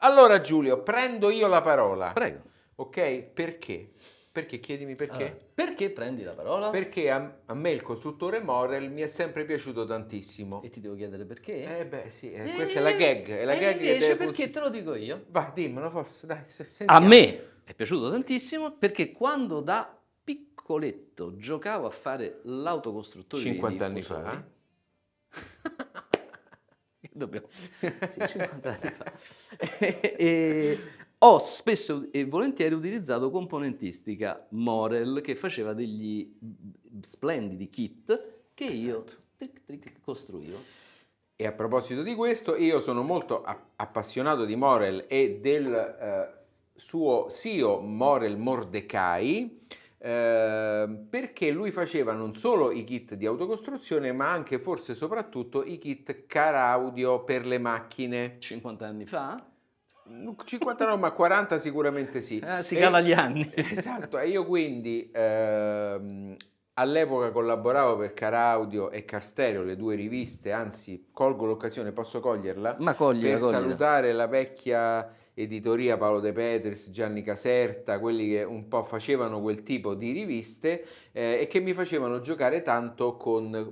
Allora Giulio, prendo io la parola. Prego. Ok? Perché? Perché? Chiedimi perché. Allora, perché prendi la parola? Perché a me il costruttore Morel mi è sempre piaciuto tantissimo. E ti devo chiedere perché? Beh sì, questa è la gag, è la E gag che invece deve perché funzionare. te lo dico io? Vai, dimmelo forse, dai, A sentiamo. me è piaciuto tantissimo perché quando da piccoletto giocavo a fare l'autocostruttore di 50 anni diffusori, fa? dobbiamo, sì, 50 anni fa, e ho spesso e volentieri utilizzato componentistica Morel che faceva degli splendidi kit che io Esatto. costruivo. E a proposito di questo, io sono molto appassionato di Morel e del suo CEO Morel Mordecai, perché lui faceva non solo i kit di autocostruzione, ma anche forse soprattutto i kit car audio per le macchine. 50 anni fa? 50 no, ma 40 sicuramente sì. Si cala gli anni. Esatto, e io quindi all'epoca collaboravo per Car Audio e Car Stereo, le due riviste, anzi colgo l'occasione, posso coglierla, Ma coglila, per coglila. salutare la vecchia editoria Paolo De Petris, Gianni Caserta, quelli che un po' facevano quel tipo di riviste e che mi facevano giocare tanto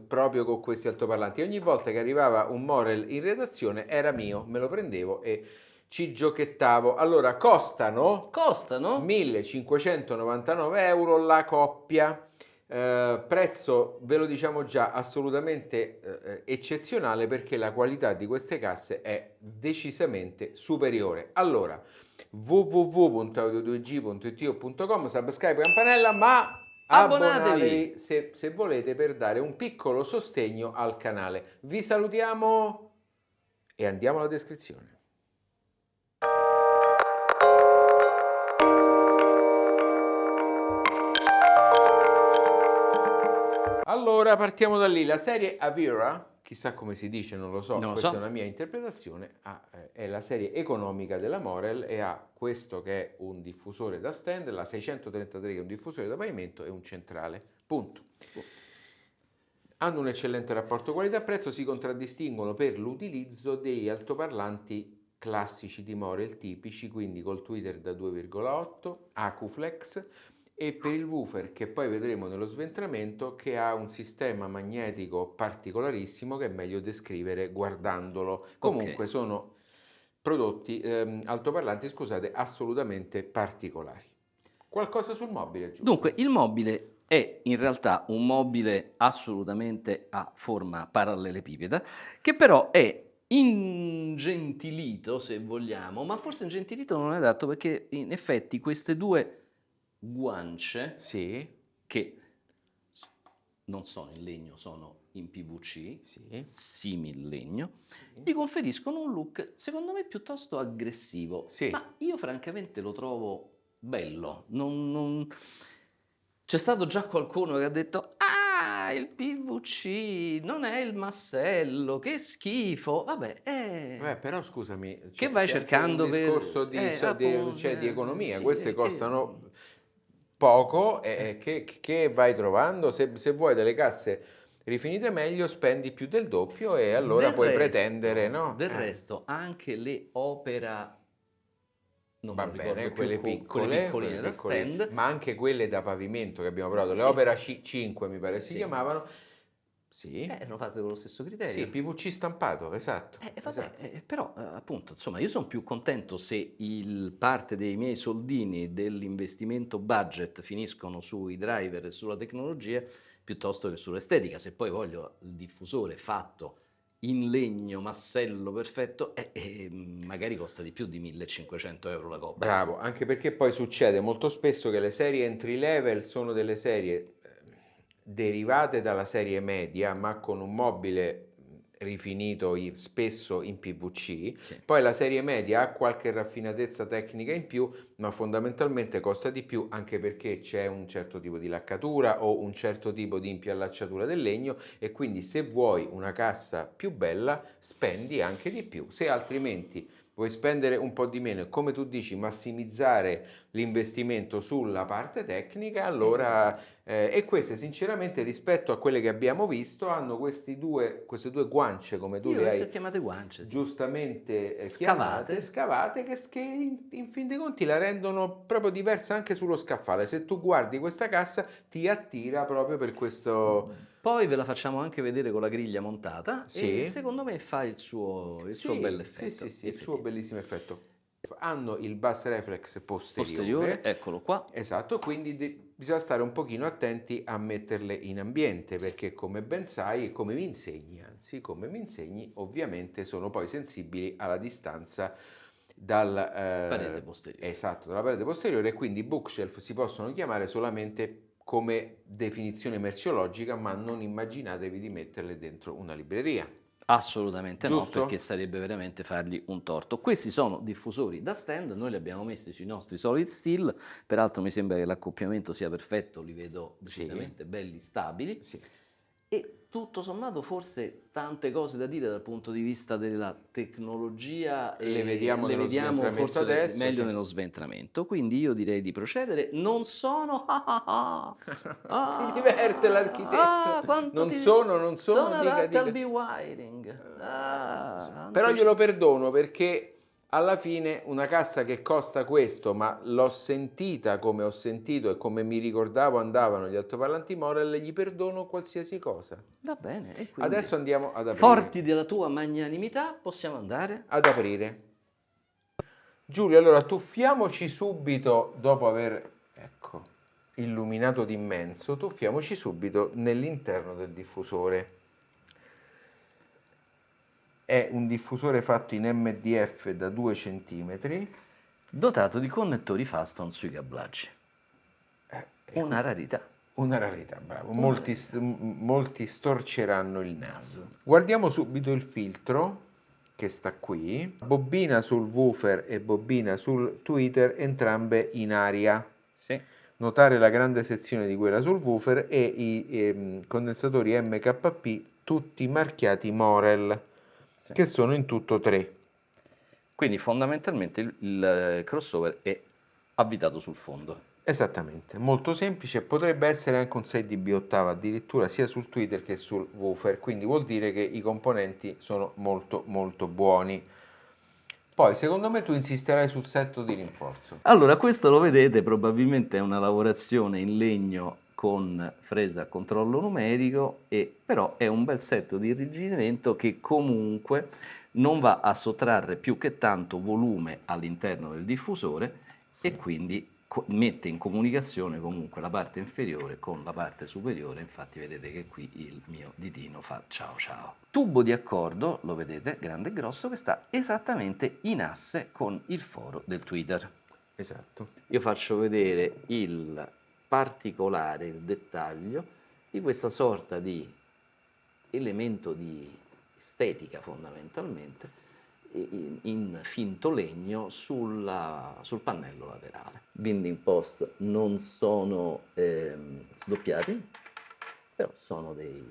proprio con questi altoparlanti. Ogni volta che arrivava un Morel in redazione era mio, me lo prendevo e ci giochettavo. Allora, costano Costano? 1.599 euro la coppia. Prezzo, ve lo diciamo già, assolutamente eccezionale perché la qualità di queste casse è decisamente superiore. Allora, www.audio2g.it.com, subscribe, campanella, ma Abbonatevi! abbonatevi se volete per dare un piccolo sostegno al canale. Vi salutiamo e andiamo alla descrizione. Allora, partiamo da lì. La serie Avira, chissà come si dice, non lo so, Non lo questa è so. una mia interpretazione, è la serie economica della Morel e ha questo che è un diffusore da stand, la 633 che è un diffusore da pavimento e un centrale. Punto. Hanno un eccellente rapporto qualità-prezzo, si contraddistinguono per l'utilizzo degli altoparlanti classici di Morel tipici, quindi col tweeter da 2,8, Acuflex, e per il woofer che poi vedremo nello sventramento che ha un sistema magnetico particolarissimo che è meglio descrivere guardandolo. Comunque sono prodotti, altoparlanti, scusate, assolutamente particolari. Qualcosa sul mobile, Giulio? Dunque, il mobile è in realtà un mobile assolutamente a forma parallelepipeda, che però è ingentilito, se vogliamo, ma forse ingentilito non è adatto perché in effetti queste due guance, Sì, che non sono in legno, sono in PVC, sì. simil legno, gli conferiscono un look secondo me piuttosto aggressivo, Sì. ma io francamente lo trovo bello. C'è stato già qualcuno che ha detto ah, il PVC non è il massello, che schifo. Vabbè, Però scusami, che vai c'è anche un cercando discorso di economia, queste costano poco e che vai trovando? Se vuoi delle casse rifinite meglio spendi più del doppio e allora puoi pretendere, no? Del resto, anche le Opera, non me Va lo bene, ricordo più, quelle quelle piccole, piccoline da stand, ma anche quelle da pavimento che abbiamo provato, le sì, Opera C5 mi pare si sì, chiamavano, sì, erano fatte con lo stesso sì, criterio. PVC stampato, esatto, Vabbè, esatto. però appunto, insomma, io sono più contento se parte dei miei soldini dell'investimento budget finiscono sui driver e sulla tecnologia piuttosto che sull'estetica. Se poi voglio il diffusore fatto in legno, massello perfetto, magari costa di più di 1.500 euro la coppia. Bravo, anche perché poi succede molto spesso che le serie entry level sono delle serie derivate dalla serie media, ma con un mobile rifinito spesso in PVC. Sì. Poi la serie media ha qualche raffinatezza tecnica in più, ma fondamentalmente costa di più anche perché c'è un certo tipo di laccatura o un certo tipo di impiallacciatura del legno e quindi se vuoi una cassa più bella spendi anche di più. Se altrimenti vuoi spendere un po' di meno e come tu dici massimizzare l'investimento sulla parte tecnica, allora e queste sinceramente rispetto a quelle che abbiamo visto hanno queste due guance come tu Io le le ho hai chiamate guance, sì. giustamente Scavate. scavate che in fin dei conti la rendono proprio diversa anche sullo scaffale. Se tu guardi questa cassa ti attira proprio per questo... Poi ve la facciamo anche vedere con la griglia montata e Sì, secondo me fa il suo bell'effetto. sì, il suo bellissimo effetto. Hanno il bus reflex Posteriore, posteriore, eccolo qua. esatto, quindi bisogna stare un pochino attenti a metterle in ambiente perché come ben sai e come mi insegni, anzi come mi insegni, ovviamente sono poi sensibili alla distanza Parete posteriore. esatto, dalla parete posteriore e quindi bookshelf si possono chiamare solamente come definizione merceologica, ma non immaginatevi di metterle dentro una libreria. Assolutamente no, Giusto? perché sarebbe veramente fargli un torto. Questi sono diffusori da stand, noi li abbiamo messi sui nostri solid steel, peraltro mi sembra che l'accoppiamento sia perfetto, li vedo decisamente belli, stabili. Sì. E tutto sommato forse tante cose da dire dal punto di vista della tecnologia Le vediamo nello sventramento forse adesso, meglio sì. nello sventramento, quindi io direi di procedere. Non sono Si diverte l'architetto. quanto Non ti- sono, sono dica, Rattle dica. Wiring. Però glielo perdono perché alla fine una cassa che costa questo, ma l'ho sentita come ho sentito e come mi ricordavo andavano gli altoparlanti Morel, gli perdono qualsiasi cosa. Va bene, e quindi Adesso andiamo ad aprire. forti della tua magnanimità possiamo andare? Ad aprire. Giulio, allora tuffiamoci subito, dopo aver, ecco, illuminato d'immenso, tuffiamoci subito nell'interno del diffusore. È un diffusore fatto in MDF da 2 cm. Dotato di connettori Faston sui cablaggi. Una rarità. Una rarità, bravo. Molti storceranno il naso. Guardiamo subito il filtro che sta qui. Bobina sul woofer e bobina sul tweeter, entrambe in aria. Sì. Notare la grande sezione di quella sul woofer e i condensatori MKP tutti marchiati Morel, Sì. che sono in tutto 3. Quindi fondamentalmente il crossover è avvitato sul fondo. Esattamente, molto semplice, potrebbe essere anche un 6 dB ottava addirittura sia sul tweeter che sul woofer, quindi vuol dire che i componenti sono molto molto buoni. Poi secondo me tu insisterai sul setto di rinforzo. Allora, questo lo vedete, probabilmente è una lavorazione in legno con fresa a controllo numerico, però è un bel set di irrigidimento che comunque non va a sottrarre più che tanto volume all'interno del diffusore e quindi mette in comunicazione comunque la parte inferiore con la parte superiore, infatti vedete che qui il mio ditino fa ciao ciao. Tubo di accordo, lo vedete, grande e grosso, che sta esattamente in asse con il foro del tweeter. Esatto. Io faccio vedere il particolare, il dettaglio di questa sorta di elemento di estetica fondamentalmente in finto legno sul pannello laterale. Binding post non sono sdoppiati, però sono dei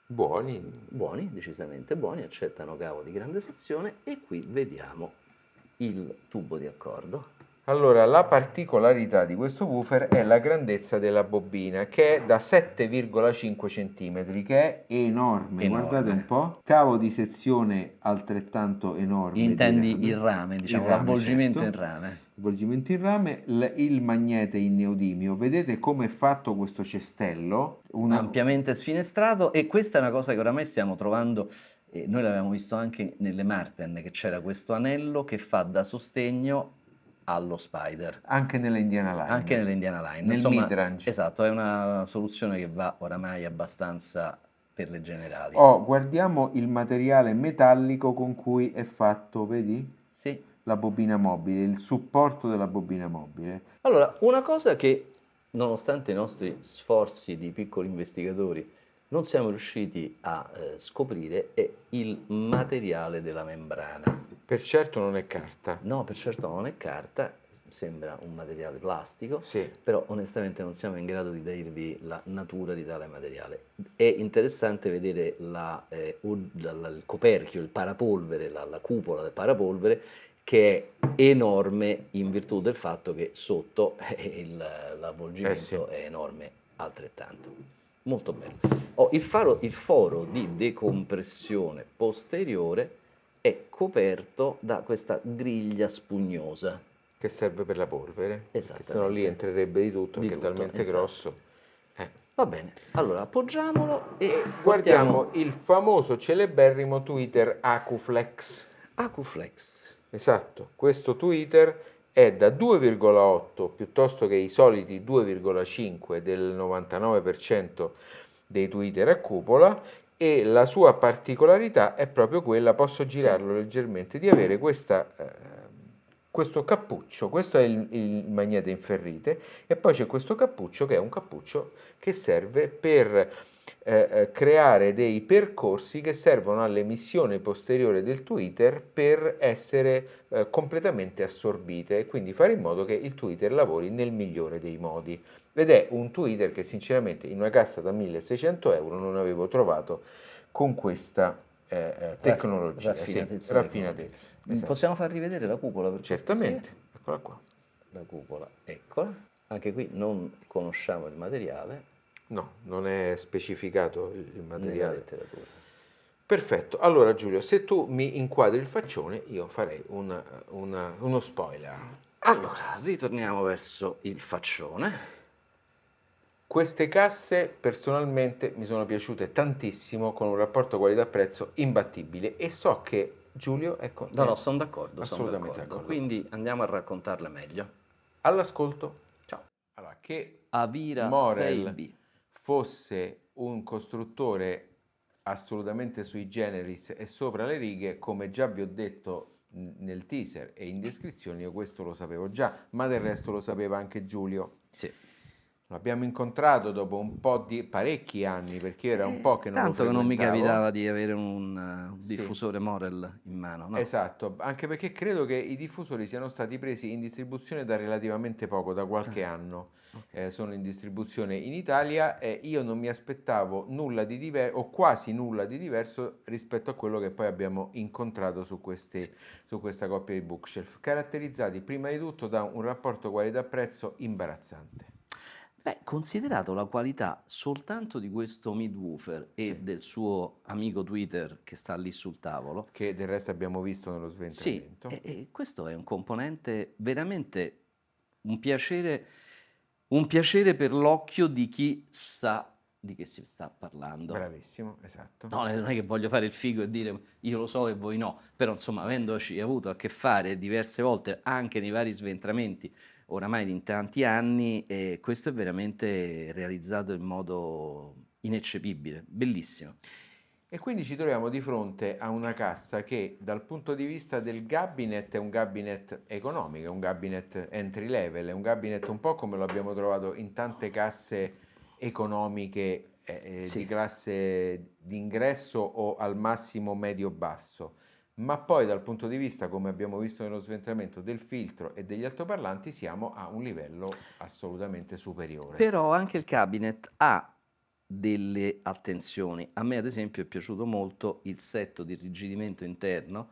buoni, decisamente buoni, accettano cavo di grande sezione e qui vediamo il tubo di accordo. Allora, la particolarità di questo woofer è la grandezza della bobina, che è da 7,5 cm, che è enorme. Guardate un po'. Cavo di sezione altrettanto enorme. Intendi il rame, diciamo, l'avvolgimento in rame. Avvolgimento in rame, il magnete in neodimio. Vedete come è fatto questo cestello? Ampiamente sfinestrato, e questa è una cosa che oramai stiamo trovando. Noi l'avevamo visto anche nelle Marten, che c'era questo anello che fa da sostegno allo Spider. Anche nelle Indiana Line. Anche nelle Indiana Line. Nel mid-range. Esatto, è una soluzione che va oramai abbastanza per le generali. Guardiamo il materiale metallico con cui è fatto, vedi? Sì. La bobina mobile, il supporto della bobina mobile. Allora, una cosa che, nonostante i nostri sforzi di piccoli investigatori, non siamo riusciti a scoprire è il materiale della membrana. Per certo non è carta. No, per certo non è carta. sembra un materiale plastico, Sì, però onestamente non siamo in grado di dirvi la natura di tale materiale. È interessante vedere il coperchio, il parapolvere, la cupola del parapolvere, che è enorme in virtù del fatto che sotto sì. l'avvolgimento è enorme altrettanto. Molto bello. Il foro di decompressione posteriore è coperto da questa griglia spugnosa. Che serve per la polvere, perché sennò lì Esattamente. entrerebbe di tutto, Di perché è tutto, talmente esatto. grosso. Eh. Va bene, allora appoggiamolo e E portiamo guardiamo il famoso celeberrimo Twitter Acuflex. Acuflex. Esatto, questo Twitter è da 2,8 piuttosto che i soliti 2,5 del 99% dei Twitter a cupola, e la sua particolarità è proprio quella, posso Sì, girarlo leggermente, di avere questo cappuccio. Questo è il magnete in ferrite, e poi c'è questo cappuccio che è un cappuccio che serve per creare dei percorsi che servono all'emissione posteriore del Twitter per essere completamente assorbite, e quindi fare in modo che il Twitter lavori nel migliore dei modi. Ed è un Twitter che sinceramente in una cassa da 1.600 euro non avevo trovato con questa tecnologia, sì, raffinatezza tecnologica. raffinatezza. Esatto. Possiamo far rivedere la cupola per cortesia? Certamente, eccola qua. La cupola, eccola. Anche qui non conosciamo il materiale No, non è specificato il nella materiale. letteratura. Perfetto, allora Giulio, se tu mi inquadri il faccione, io farei uno spoiler. Allora, ritorniamo verso il faccione. Queste casse personalmente mi sono piaciute tantissimo, con un rapporto qualità-prezzo imbattibile, e so che Giulio, ecco, No, è no, sono d'accordo, assolutamente d'accordo. Quindi andiamo a raccontarle meglio. All'ascolto. Ciao. Allora, che Avira Morel 6B. fosse un costruttore assolutamente sui generis e sopra le righe, come già vi ho detto nel teaser e in descrizione, io questo lo sapevo già, ma del resto lo sapeva anche Giulio. Sì. L'abbiamo incontrato dopo un po' di parecchi anni, perché era un po' che non lo Tanto che non mi frequentavo. capitava di avere un Sì. diffusore Morel in mano, no? Esatto, anche perché credo che i diffusori siano stati presi in distribuzione da relativamente poco, da qualche anno. Ok. Sono in distribuzione in Italia, e io non mi aspettavo nulla di diverso, o quasi nulla di diverso, rispetto a quello che poi abbiamo incontrato su questa coppia di bookshelf, caratterizzati prima di tutto da un rapporto qualità-prezzo imbarazzante. Beh, considerato la qualità soltanto di questo midwoofer e Sì, del suo amico Twitter che sta lì sul tavolo, che del resto abbiamo visto nello sì, sventramento. e questo è un componente veramente un piacere per l'occhio di chi sa di che si sta parlando. Bravissimo, esatto. No, non è che voglio fare il figo e dire io lo so e voi no, però insomma, avendoci avuto a che fare diverse volte anche nei vari sventramenti, oramai di tanti anni, questo è veramente realizzato in modo ineccepibile, bellissimo. E quindi ci troviamo di fronte a una cassa che dal punto di vista del cabinet è un cabinet economico, è un cabinet entry level, è un cabinet un po' come lo abbiamo trovato in tante casse economiche Sì. di classe d'ingresso o al massimo medio-basso. Ma poi dal punto di vista, come abbiamo visto nello sventramento, del filtro e degli altoparlanti, siamo a un livello assolutamente superiore. Però anche il cabinet ha delle attenzioni. A me ad esempio è piaciuto molto il setto di irrigidimento interno,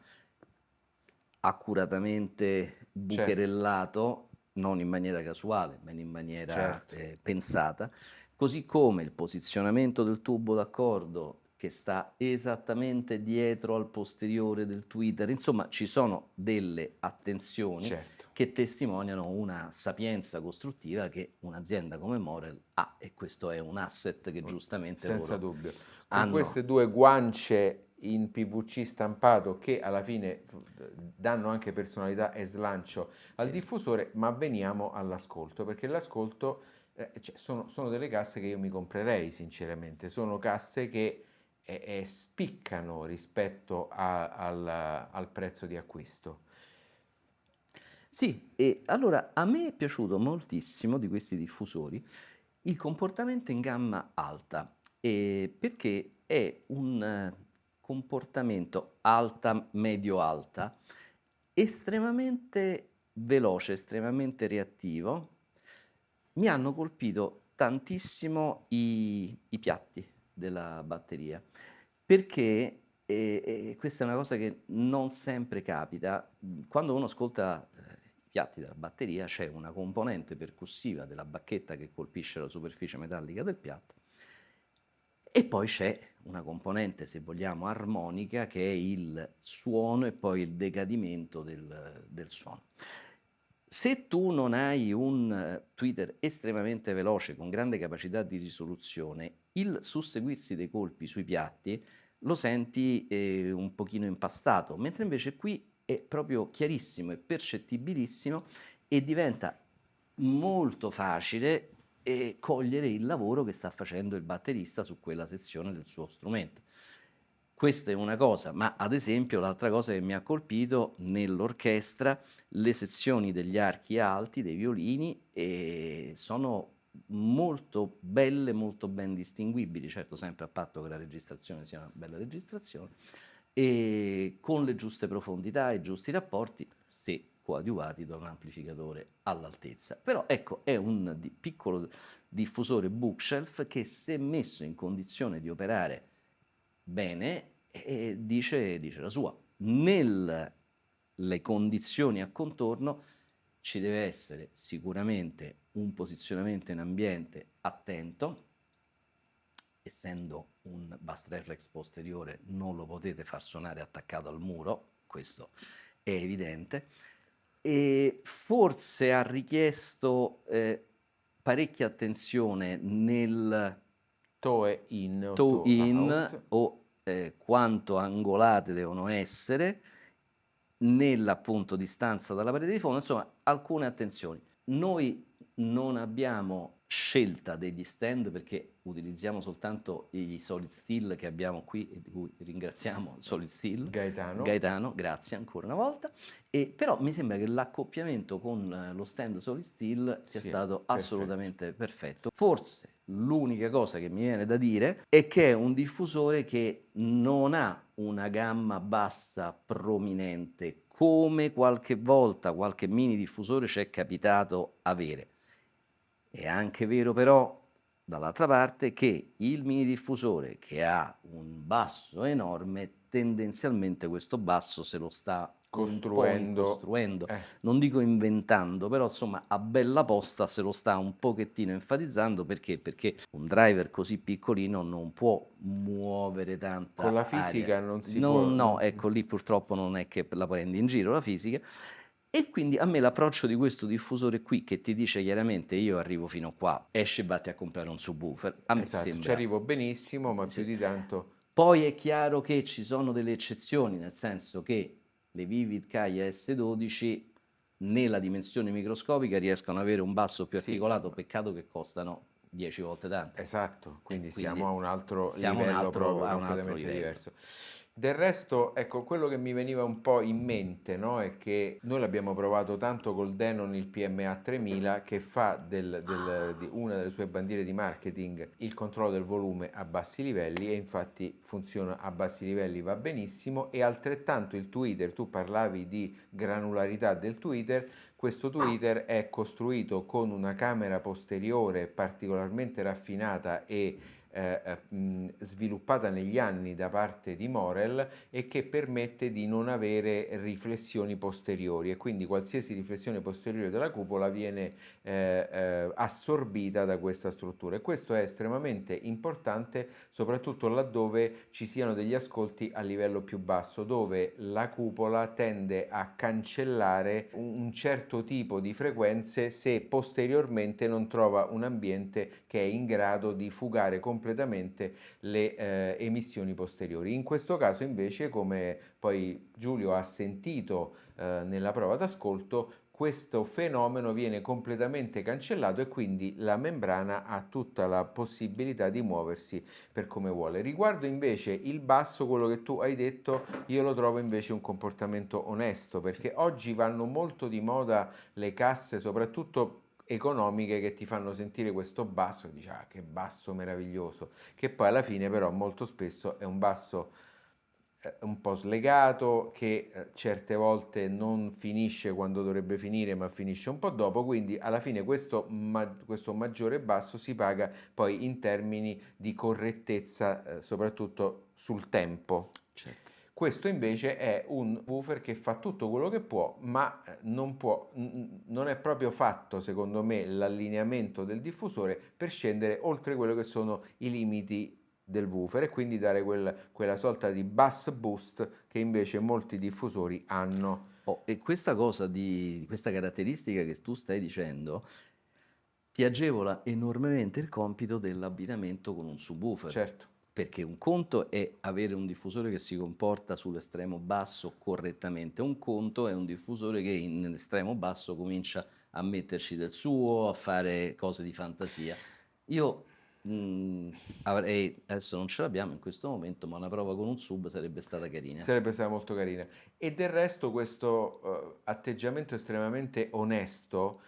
accuratamente bucherellato, non in maniera casuale, ma in maniera Certo. pensata, così come il posizionamento del tubo d'accordo che sta esattamente dietro al posteriore del tweeter. Insomma, ci sono delle attenzioni Certo. che testimoniano una sapienza costruttiva che un'azienda come Morel ha, e questo è un asset che giustamente Senza loro dubbio. Con hanno. queste due guance in PVC stampato, che alla fine danno anche personalità e slancio al Sì. diffusore, ma veniamo all'ascolto, perché l'ascolto sono delle casse che io mi comprerei sinceramente, sono casse che spiccano rispetto al prezzo di acquisto. Sì, e allora a me è piaciuto moltissimo di questi diffusori il comportamento in gamma alta, perché è un comportamento alta, medio-alta, estremamente veloce, estremamente reattivo. Mi hanno colpito tantissimo i piatti della batteria, perché questa è una cosa che non sempre capita. Quando uno ascolta i piatti della batteria, c'è una componente percussiva della bacchetta che colpisce la superficie metallica del piatto, e poi c'è una componente, se vogliamo, armonica, che è il suono e poi il decadimento del suono. Se tu non hai un tweeter estremamente veloce, con grande capacità di risoluzione, il susseguirsi dei colpi sui piatti lo senti un pochino impastato, mentre invece qui è proprio chiarissimo, è percettibilissimo e diventa molto facile cogliere il lavoro che sta facendo il batterista su quella sezione del suo strumento. Questa è una cosa, ma ad esempio l'altra cosa che mi ha colpito nell'orchestra, le sezioni degli archi alti, dei violini, sono molto belle, molto ben distinguibili, certo sempre a patto che la registrazione sia una bella registrazione, e con le giuste profondità e i giusti rapporti, se coadiuvati da un amplificatore all'altezza. Però ecco, è un piccolo diffusore bookshelf che, se messo in condizione di operare bene, dice la sua. Nelle condizioni a contorno ci deve essere sicuramente un posizionamento in ambiente attento. Essendo un bass reflex posteriore non lo potete far suonare attaccato al muro, questo è evidente, e forse ha richiesto parecchia attenzione nel Toe in o toe in out. o quanto angolate devono essere, nell'appunto distanza dalla parete di fondo, insomma alcune attenzioni. Noi non abbiamo scelta degli stand perché utilizziamo soltanto i solid steel che abbiamo qui, e di cui ringraziamo Solid Steel. Gaetano, grazie ancora una volta. Però mi sembra che l'accoppiamento con lo stand Solid Steel sia stato assolutamente perfetto. Forse l'unica cosa che mi viene da dire è che è un diffusore che non ha una gamma bassa prominente, come qualche volta qualche mini diffusore ci è capitato avere. È anche vero però, dall'altra parte, che il mini diffusore che ha un basso enorme, tendenzialmente questo basso se lo sta costruendo, non dico inventando, però insomma a bella posta se lo sta un pochettino enfatizzando. Perché? Perché un driver così piccolino non può muovere tanta con la fisica aria. non si può. No, ecco, lì purtroppo non è che la prendi in giro la fisica. E quindi a me l'approccio di questo diffusore qui, che ti dice chiaramente io arrivo fino qua, esci e vatti a comprare un subwoofer, a me sembra... Ci arrivo benissimo, ma più di tanto... Poi è chiaro che ci sono delle eccezioni, nel senso che le Vivid Kaya S12 nella dimensione microscopica riescono ad avere un basso più articolato, peccato che costano 10 volte tanto. Esatto, quindi siamo a un altro livello proprio completamente diverso. Del resto, ecco, quello che mi veniva un po' in mente, no, è che noi l'abbiamo provato tanto col Denon, il PMA 3000, che fa di una delle sue bandiere di marketing il controllo del volume a bassi livelli, e infatti funziona a bassi livelli, va benissimo, e altrettanto il tweeter, tu parlavi di granularità del tweeter, questo tweeter è costruito con una camera posteriore particolarmente raffinata e sviluppata negli anni da parte di Morel, e che permette di non avere riflessioni posteriori, e quindi qualsiasi riflessione posteriore della cupola viene assorbita da questa struttura, e questo è estremamente importante soprattutto laddove ci siano degli ascolti a livello più basso, dove la cupola tende a cancellare un certo tipo di frequenze se posteriormente non trova un ambiente che è in grado di fugare completamente le emissioni posteriori. In questo caso invece, come poi Giulio ha sentito nella prova d'ascolto, questo fenomeno viene completamente cancellato e quindi la membrana ha tutta la possibilità di muoversi per come vuole. Riguardo invece il basso, quello che tu hai detto, io lo trovo invece un comportamento onesto, perché oggi vanno molto di moda le casse, soprattutto economiche, che ti fanno sentire questo basso e dici che basso meraviglioso, che poi alla fine però molto spesso è un basso un po' slegato, che certe volte non finisce quando dovrebbe finire, ma finisce un po' dopo, quindi alla fine questo maggiore basso si paga poi in termini di correttezza, soprattutto sul tempo. Certo. Questo invece è un woofer che fa tutto quello che può, ma non è proprio fatto, secondo me, l'allineamento del diffusore per scendere oltre quello che sono i limiti del woofer e quindi dare quella sorta di bass boost che invece molti diffusori hanno. Oh, e questa cosa questa caratteristica che tu stai dicendo ti agevola enormemente il compito dell'abbinamento con un subwoofer. Certo. Perché un conto è avere un diffusore che si comporta sull'estremo basso correttamente, un conto è un diffusore che in estremo basso comincia a metterci del suo, a fare cose di fantasia. Io avrei, adesso non ce l'abbiamo in questo momento, ma una prova con un sub sarebbe stata carina. Sarebbe stata molto carina. E del resto questo atteggiamento estremamente onesto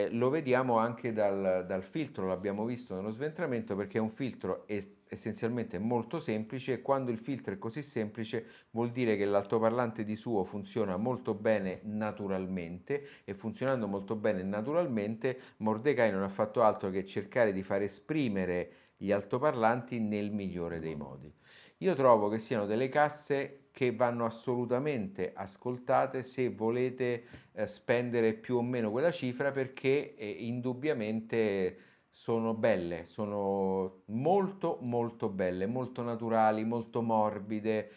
lo vediamo anche dal filtro, l'abbiamo visto nello sventramento perché è un filtro essenzialmente molto semplice e quando il filtro è così semplice vuol dire che l'altoparlante di suo funziona molto bene naturalmente e funzionando molto bene naturalmente Mordecai non ha fatto altro che cercare di far esprimere gli altoparlanti nel migliore dei modi. Io trovo che siano delle casse che vanno assolutamente ascoltate se volete spendere più o meno quella cifra perché indubbiamente sono belle, sono molto molto belle, molto naturali, molto morbide,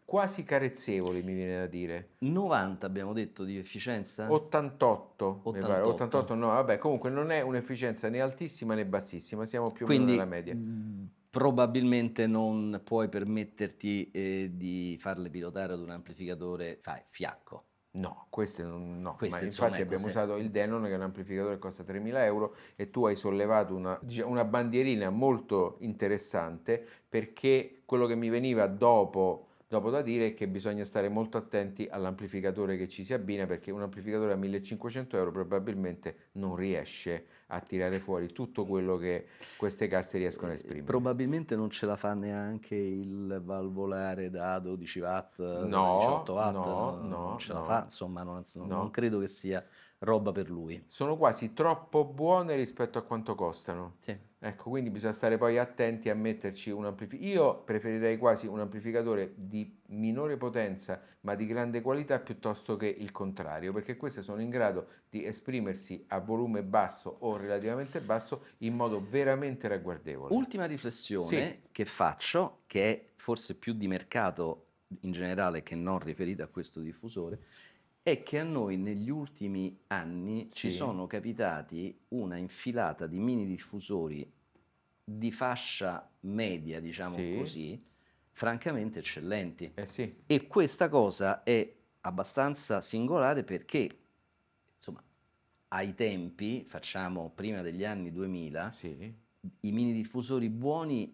quasi carezzevoli mi viene da dire. 90 abbiamo detto di efficienza? 88, mi pare, 88. 88 no, vabbè, comunque non è un'efficienza né altissima né bassissima, siamo più o meno nella Quindi media. probabilmente non puoi permetterti di farle pilotare ad un amplificatore, sai, fiacco. No, queste no, Queste, ma insomma, infatti ecco, abbiamo usato il Denon che è un amplificatore che costa 3.000 euro e tu hai sollevato una bandierina molto interessante perché quello che mi veniva dopo da dire è che bisogna stare molto attenti all'amplificatore che ci si abbina perché un amplificatore a 1.500 euro probabilmente non riesce a tirare fuori tutto quello che queste casse riescono a esprimere. Probabilmente non ce la fa neanche il valvolare da 12 watt, da No, 18 watt, no, non no, ce la fa, no, insomma, non no. credo che sia roba per lui. Sono quasi troppo buone rispetto a quanto costano. Sì. Ecco, quindi bisogna stare poi attenti a metterci un amplificatore. Io preferirei quasi un amplificatore di minore potenza ma di grande qualità piuttosto che il contrario, perché queste sono in grado di esprimersi a volume basso o relativamente basso in modo veramente ragguardevole. Ultima riflessione Sì, che faccio, che è forse più di mercato in generale che non riferita a questo diffusore, è che a noi negli ultimi anni ci sì, sono capitati una infilata di mini diffusori di fascia media, diciamo sì, così, francamente eccellenti. sì, E questa cosa è abbastanza singolare perché, insomma, ai tempi, facciamo prima degli anni 2000, sì. i mini diffusori buoni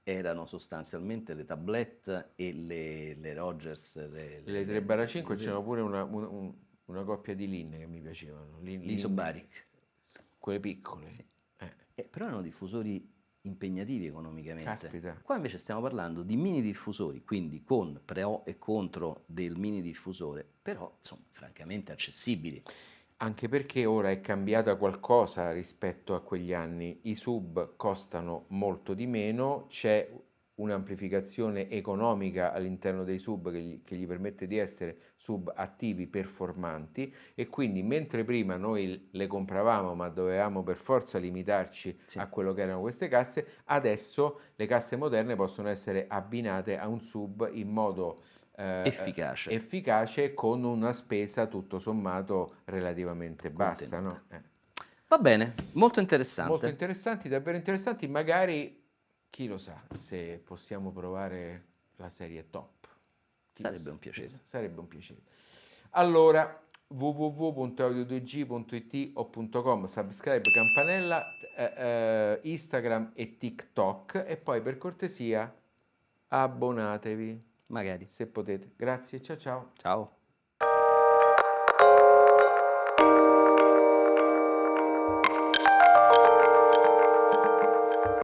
erano sostanzialmente le tablette e le Rogers, Le 3/5 c'erano pure una coppia di linee che mi piacevano. l'Isobaric. Quelle piccole. Sì. Però erano diffusori impegnativi economicamente. Caspita. Qua invece stiamo parlando di mini diffusori, quindi con pro e contro del mini diffusore, però insomma francamente accessibili. Anche perché ora è cambiata qualcosa rispetto a quegli anni. I sub costano molto di meno, c'è un'amplificazione economica all'interno dei sub che gli permette di essere sub attivi performanti e quindi mentre prima noi le compravamo ma dovevamo per forza limitarci Sì. a quello che erano queste casse, adesso le casse moderne possono essere abbinate a un sub in modo Efficace. efficace con una spesa tutto sommato relativamente bassa, Contenuta. no? Va bene, molto Molto interessante. interessanti, davvero interessanti, magari chi lo sa se possiamo provare la serie top. Chi lo Sarebbe sa, un piacere. sarebbe un piacere. Allora, www.audio2g.it o .com, subscribe, campanella, Instagram e TikTok e poi per cortesia abbonatevi Magari. se potete. Grazie, ciao ciao. Ciao.